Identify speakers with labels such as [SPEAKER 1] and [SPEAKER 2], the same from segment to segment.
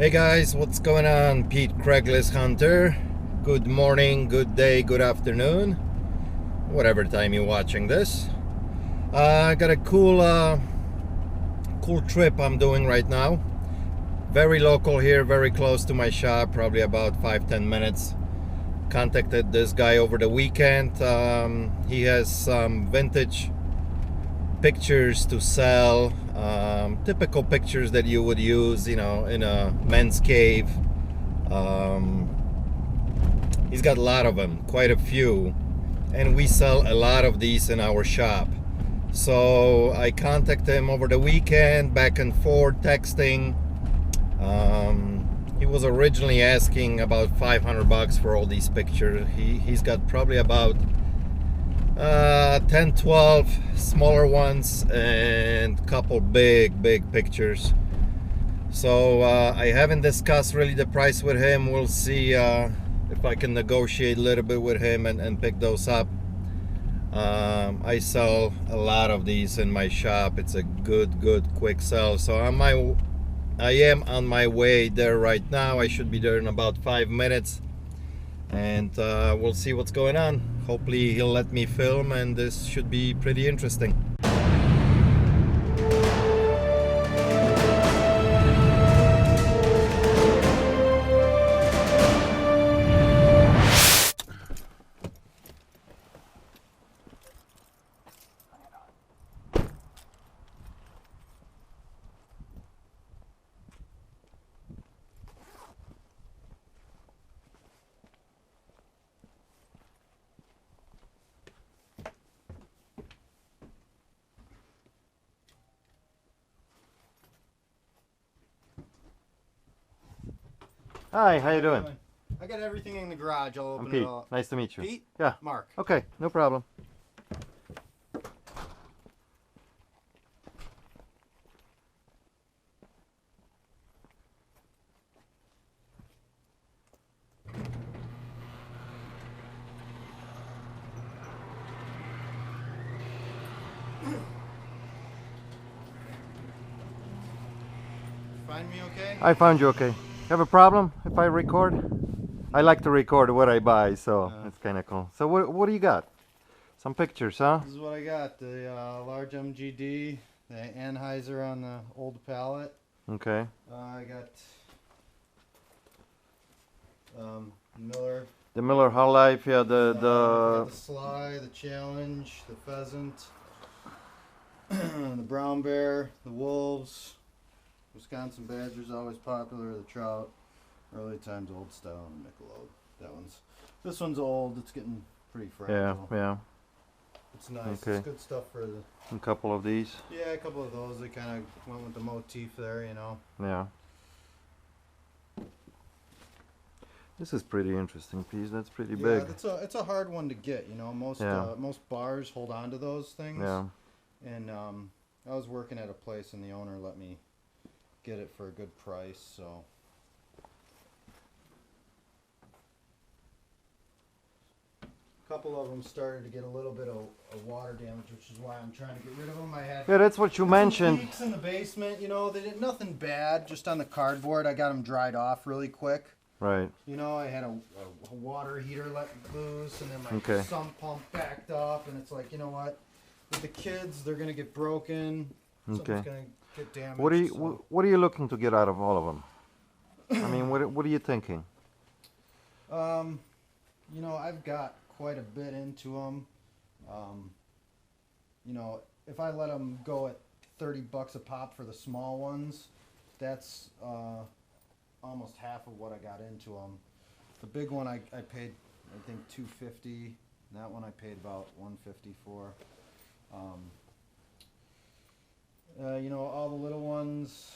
[SPEAKER 1] Hey guys, what's going on? Pete, Craigslist Hunter. Good morning, good day, good afternoon, whatever time you're watching this. I got a cool trip I'm doing right now. Very local here, very close to my shop, probably about 5-10 minutes. Contacted this guy over the weekend. He has some vintage pictures to sell, typical pictures that you would use, in a men's cave. He's got a lot of them, quite a few, and we sell a lot of these in our shop. So I contacted him over the weekend, back and forth texting. He was originally asking about $500 for all these pictures. He's got probably about 10, 12 smaller ones and a couple big pictures. So I haven't discussed really the price with him. We'll see if I can negotiate a little bit with him and pick those up. I sell a lot of these in my shop. It's a good quick sell. So I am on my way there right now. I should be there in about 5 minutes, and we'll see what's going on. Hopefully he'll let me film, and this should be pretty interesting. Hi, how you doing?
[SPEAKER 2] I got everything in the garage. I'll open
[SPEAKER 1] I'm Pete.
[SPEAKER 2] it up.
[SPEAKER 1] Nice to meet you.
[SPEAKER 2] Pete?
[SPEAKER 1] Yeah.
[SPEAKER 2] Mark.
[SPEAKER 1] Okay, no problem.
[SPEAKER 2] Find me okay?
[SPEAKER 1] I found you okay. Have a problem if I record? I like to record what I buy, so it's kind of cool. So what do you got? Some pictures, huh?
[SPEAKER 2] This is what I got. The large MGD, the Anheuser on the old pallet.
[SPEAKER 1] Okay.
[SPEAKER 2] I got Miller.
[SPEAKER 1] The Miller High Life, yeah,
[SPEAKER 2] I got the Sly, the Challenge, the Pheasant, the Brown Bear, the Wolves, Wisconsin Badgers, always popular, the Trout, early times old style, and Michelob. This one's old. It's getting pretty fragile.
[SPEAKER 1] Yeah.
[SPEAKER 2] It's nice.
[SPEAKER 1] Okay.
[SPEAKER 2] It's good stuff for the.
[SPEAKER 1] A couple of these.
[SPEAKER 2] Yeah, a couple of those. They kind of went with the motif there, you know.
[SPEAKER 1] Yeah. This is pretty interesting piece. That's pretty big.
[SPEAKER 2] It's a hard one to get, you know. Most bars hold on to those things.
[SPEAKER 1] Yeah.
[SPEAKER 2] And I was working at a place, and the owner let me get it for a good price, so. A couple of them started to get a little bit of water damage, which is why I'm trying to get rid of them. I had
[SPEAKER 1] Yeah, that's what you mentioned.
[SPEAKER 2] leaks in the basement, you know. They did nothing bad, just on the cardboard. I got them dried off really quick.
[SPEAKER 1] Right.
[SPEAKER 2] You know, I had a water heater let loose, and then my
[SPEAKER 1] Okay.
[SPEAKER 2] sump pump backed up, and it's like, you know what? With the kids, they're gonna get broken. Something's gonna get damaged.
[SPEAKER 1] What are you looking to get out of all of them? I mean, what are you thinking?
[SPEAKER 2] You know, I've got quite a bit into them. You know, if I let them go at $30 a pop for the small ones, that's almost half of what I got into them. The big one I paid, I think, $250. That one I paid about $150 for. You know, all the little ones.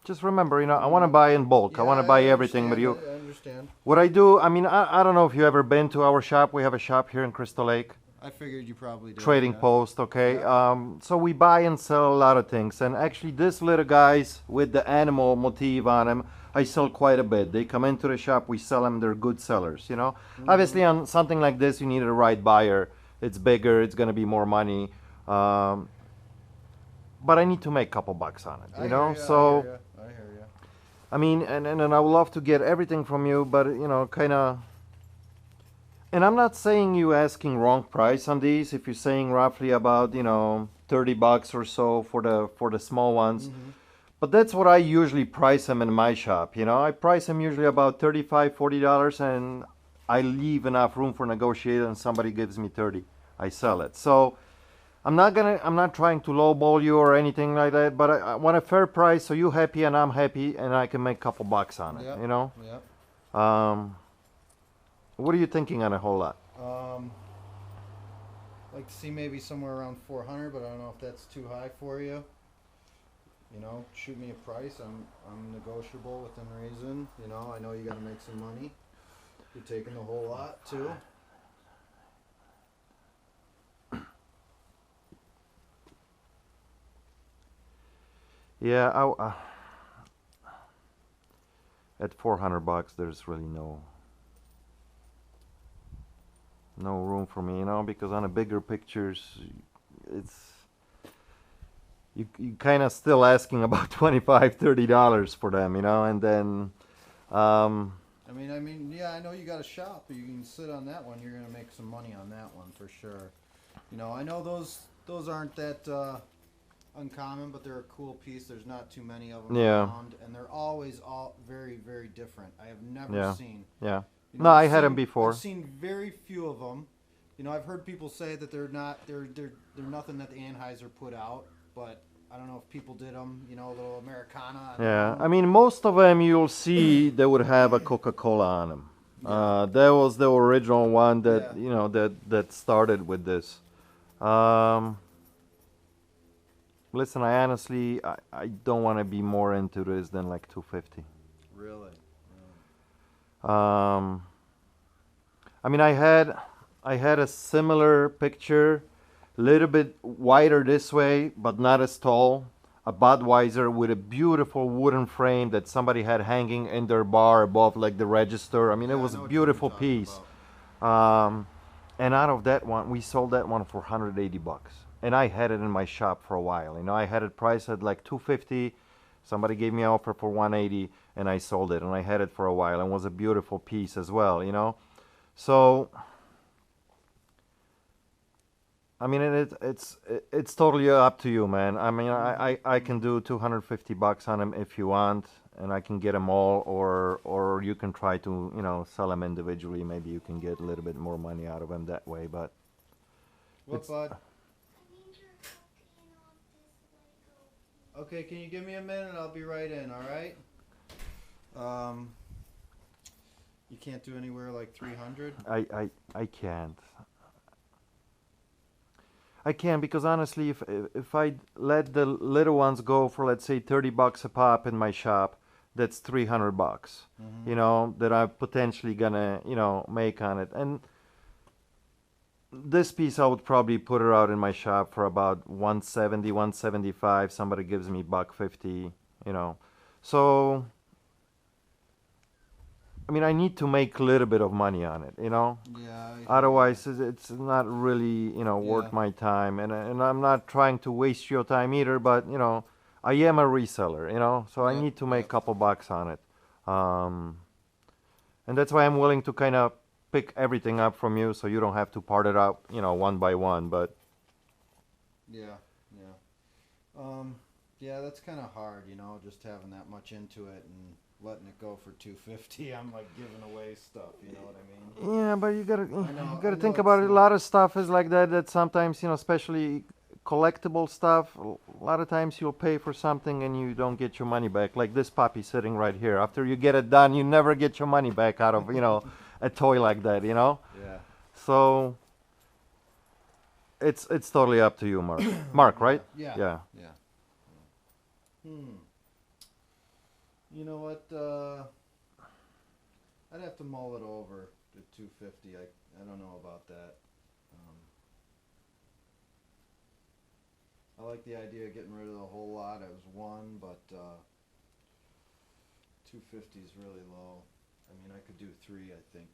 [SPEAKER 1] Just remember, I want to buy in bulk. I want to buy everything, but you.
[SPEAKER 2] I understand.
[SPEAKER 1] What I do, I mean, I don't know if you ever been to our shop. We have a shop here in Crystal Lake.
[SPEAKER 2] I figured you probably did.
[SPEAKER 1] Trading
[SPEAKER 2] yeah.
[SPEAKER 1] Post, okay?
[SPEAKER 2] Yeah.
[SPEAKER 1] So we buy and sell a lot of things, and actually this little guys with the animal motif on them, I sell quite a bit. They come into the shop, we sell them, they're good sellers, you know? Obviously on something like this, you need a right buyer. It's bigger, it's gonna be more money. But I need to make a couple bucks on it, you know? So
[SPEAKER 2] I hear you.
[SPEAKER 1] I mean, and I would love to get everything from you, but you know, kind of. And I'm not saying you asking wrong price on these. If you're saying roughly about, you know, $30 or so for the small ones, but that's what I usually price them in my shop. You know, I price them usually about $35, $40, and I leave enough room for negotiation. And somebody gives me 30, I sell it. So I'm not trying to lowball you or anything like that. But I want a fair price, so you happy and I'm happy, and I can make a couple bucks on it.
[SPEAKER 2] Yep.
[SPEAKER 1] You know.
[SPEAKER 2] Yep.
[SPEAKER 1] What are you thinking on a whole lot?
[SPEAKER 2] Like to see maybe somewhere around 400, but I don't know if that's too high for you. You know, shoot me a price. I'm negotiable within reason. You know, I know you got to make some money. You're taking the whole lot too.
[SPEAKER 1] Yeah, at $400, there's really no room for me, you know, because on the bigger pictures, it's you kind of still asking about $25, $30 for them, you know, and then
[SPEAKER 2] Yeah, I know you got a shop. You can sit on that one. You're gonna make some money on that one for sure. You know, I know those aren't that uncommon, but they're a cool piece. There's not too many of them around, and they're always all very, very different. I have never seen.
[SPEAKER 1] Yeah.
[SPEAKER 2] You know,
[SPEAKER 1] No, I had them before.
[SPEAKER 2] I've seen very few of them. You know, I've heard people say that they're nothing that the Anheuser put out, but I don't know if people did them. You know, a little Americana.
[SPEAKER 1] Yeah, I mean, most of them you'll see they would have a Coca-Cola on them. That was the original one that you know that started with this. Listen, I honestly I don't want to be more into this than like 250.
[SPEAKER 2] Really?
[SPEAKER 1] I mean, I had a similar picture, little bit wider this way, but not as tall. A Budweiser with a beautiful wooden frame that somebody had hanging in their bar above like the register. I mean, it was a beautiful piece. And out of that one, we sold that one for $180. And I had it in my shop for a while. You know, I had it priced at like 250. Somebody gave me an offer for 180, and I sold it. And I had it for a while, and it was a beautiful piece as well. You know, so I mean, it's totally up to you, man. I mean, I can do $250 on them if you want, and I can get them all, or you can try to, you know, sell them individually. Maybe you can get a little bit more money out of them that way. But
[SPEAKER 2] what, bud? Okay, can you give me a minute? I'll be right in. All right. You can't do anywhere like 300.
[SPEAKER 1] I can't. I can, because honestly, if I let the little ones go for, let's say, $30 a pop in my shop, that's $300. You know, that I'm potentially gonna, you know, make on it. And this piece I would probably put her out in my shop for about 170, 175. Somebody gives me $150, you know. So I mean, I need to make a little bit of money on it, you know.
[SPEAKER 2] Yeah.
[SPEAKER 1] Otherwise, it's not really, you know, worth my time, and I'm not trying to waste your time either. But you know, I am a reseller, you know, so I need to make a couple bucks on it, and that's why I'm willing to kind of pick everything up from you, so you don't have to part it out, you know, one by one. But
[SPEAKER 2] yeah, that's kind of hard, you know, just having that much into it and letting it go for 250. I'm like giving away stuff, you know what I mean?
[SPEAKER 1] Yeah, but you gotta think about it. A lot of stuff is like that. That sometimes, you know, especially collectible stuff. A lot of times you'll pay for something and you don't get your money back. Like this puppy sitting right here. After you get it done, you never get your money back out of, you know, a toy like that. You know.
[SPEAKER 2] Yeah.
[SPEAKER 1] So it's totally up to you, Mark. Mark, right?
[SPEAKER 2] Yeah.
[SPEAKER 1] Yeah.
[SPEAKER 2] You know what? I'd have to mull it over to 250. I don't know about that. I like the idea of getting rid of the whole lot as one, but 250 is really low. I mean, I could do 3, I think,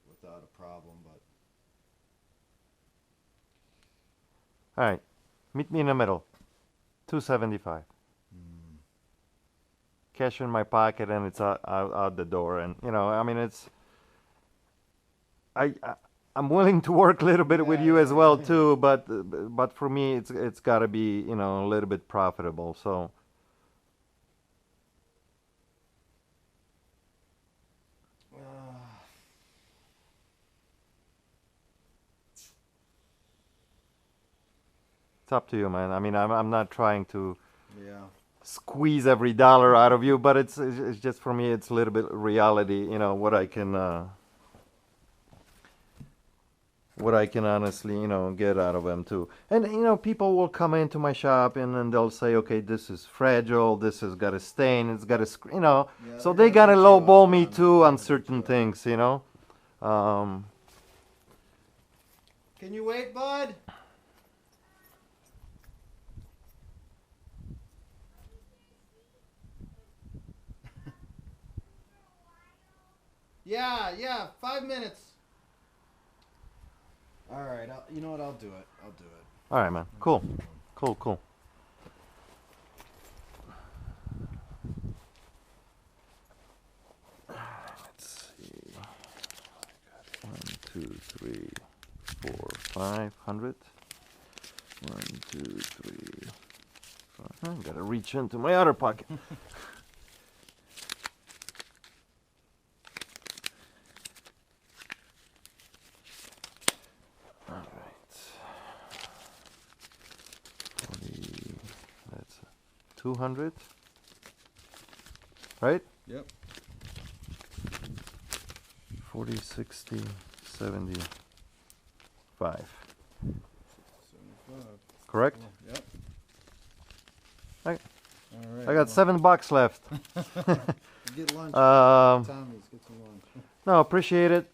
[SPEAKER 2] without a problem, but.
[SPEAKER 1] All right, meet me in the middle. 275. cash in my pocket, and it's out the door. And you know, I mean, I'm willing to work a little bit with you as well too, but for me, it's got to be, you know, a little bit profitable. So. It's up to you, man. I mean, I'm not trying to squeeze every dollar out of you, but it's just for me, it's a little bit reality. You know what I can honestly, you know, get out of them too. And you know, people will come into my shop and then they'll say, okay, this is fragile, this has got a stain, it's got a, you know, so they gotta lowball me too on certain things, you know.
[SPEAKER 2] Can you wait, bud? Yeah, 5 minutes. All right, you know what? I'll do it.
[SPEAKER 1] All right, man. Cool. Let's see. 1, 2, 3, 4, 500. 1, 2, 3, 4. I gotta reach into my other pocket. All right. 40. That's 200. Right?
[SPEAKER 2] Yep.
[SPEAKER 1] 40, 60, 75.
[SPEAKER 2] 75.
[SPEAKER 1] Correct?
[SPEAKER 2] Yep.
[SPEAKER 1] I,
[SPEAKER 2] All right.
[SPEAKER 1] I got $7 left.
[SPEAKER 2] Get lunch. Tommy's, get some lunch.
[SPEAKER 1] No, appreciate it,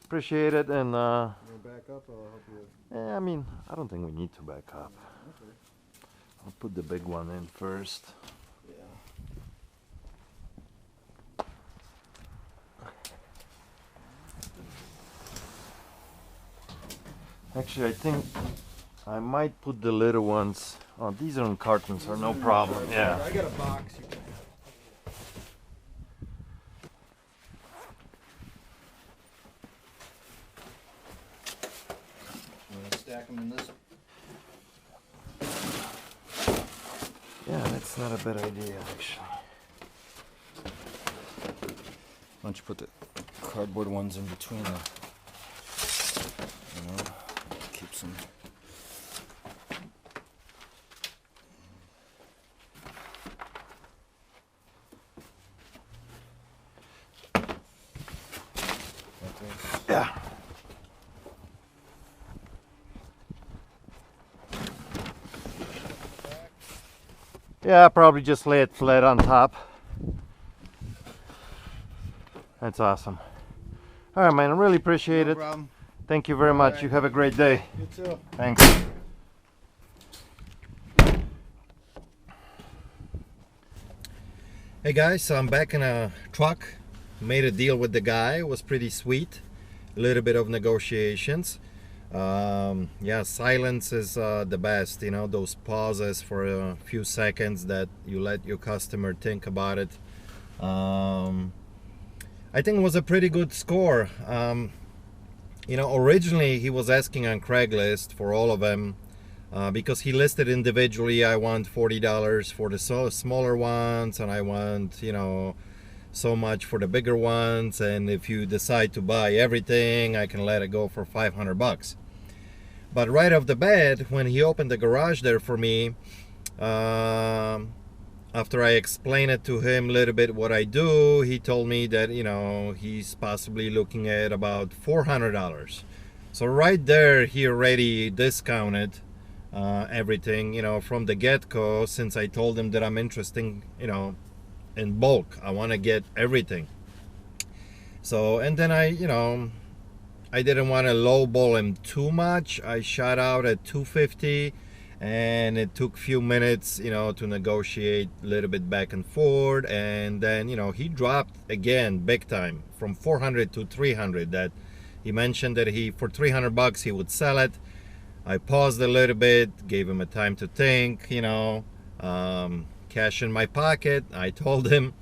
[SPEAKER 1] and
[SPEAKER 2] You gonna back up, or I'll help you?
[SPEAKER 1] I mean, I don't think we need to back up.
[SPEAKER 2] Okay.
[SPEAKER 1] I'll put the big one in first.
[SPEAKER 2] Yeah.
[SPEAKER 1] Actually, I think I might put the little ones. Oh, these are in cartons, are no problem. Yeah.
[SPEAKER 2] I got a box. You can stack them in this.
[SPEAKER 1] Yeah, that's not a bad idea, actually.
[SPEAKER 2] Why don't you put the cardboard ones in between the, keeps them.
[SPEAKER 1] Yeah. Yeah, probably just lay it flat on top. That's awesome. All right, man, I really appreciate it.
[SPEAKER 2] Problem.
[SPEAKER 1] Thank you very much.
[SPEAKER 2] right.
[SPEAKER 1] You have a great day.
[SPEAKER 2] You too.
[SPEAKER 1] Thanks. Hey guys, so I'm back in a truck. Made a deal with the guy. It was pretty sweet. A little bit of negotiations. Yeah, silence is the best. You know, those pauses for a few seconds that you let your customer think about it. I think it was a pretty good score. You know, originally he was asking on Craigslist for all of them because he listed individually, I want $40 for the smaller ones, and I want, you know, so much for the bigger ones, and if you decide to buy everything, I can let it go for $500. But right off the bat, when he opened the garage there for me, after I explained it to him a little bit what I do, he told me that, you know, he's possibly looking at about $400. So right there, he already discounted everything, you know, from the get-go, since I told him that I'm interested, you know, in bulk. I want to get everything. So, and then I didn't want to lowball him too much. I shot out at 250, and it took a few minutes, you know, to negotiate a little bit back and forth, and then, you know, he dropped again big time from 400 to 300. That he mentioned that for $300 he would sell it. I paused a little bit, gave him a time to think, you know, cash in my pocket, I told him.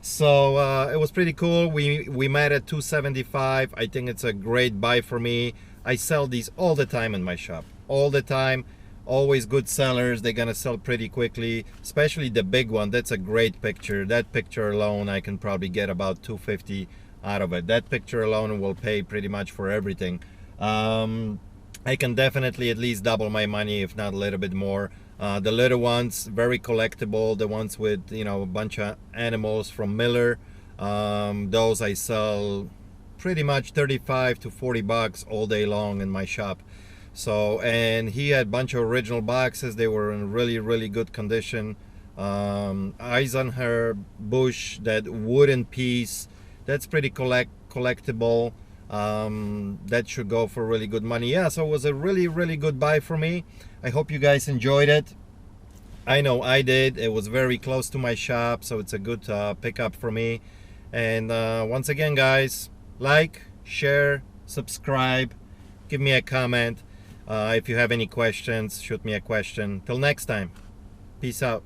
[SPEAKER 1] So it was pretty cool. We met at 275. I think it's a great buy for me. I sell these all the time in my shop, all the time. Always good sellers. They're gonna sell pretty quickly, especially the big one. That's a great picture. That picture alone, I can probably get about 250 out of it. That picture alone will pay pretty much for everything. I can definitely at least double my money, if not a little bit more. The little ones, very collectible. The ones with, you know, a bunch of animals from Miller, those I sell pretty much 35 to 40 bucks all day long in my shop. So, and he had a bunch of original boxes. They were in really good condition. Eisenhower bush, that wooden piece, that's pretty collectible. That should go for really good money. Yeah, so it was a really good buy for me. I hope you guys enjoyed it. I know I did. It was very close to my shop, so it's a good pickup for me. And once again, guys, like, share, subscribe, give me a comment. If you have any questions, shoot me a question. Till next time, peace out.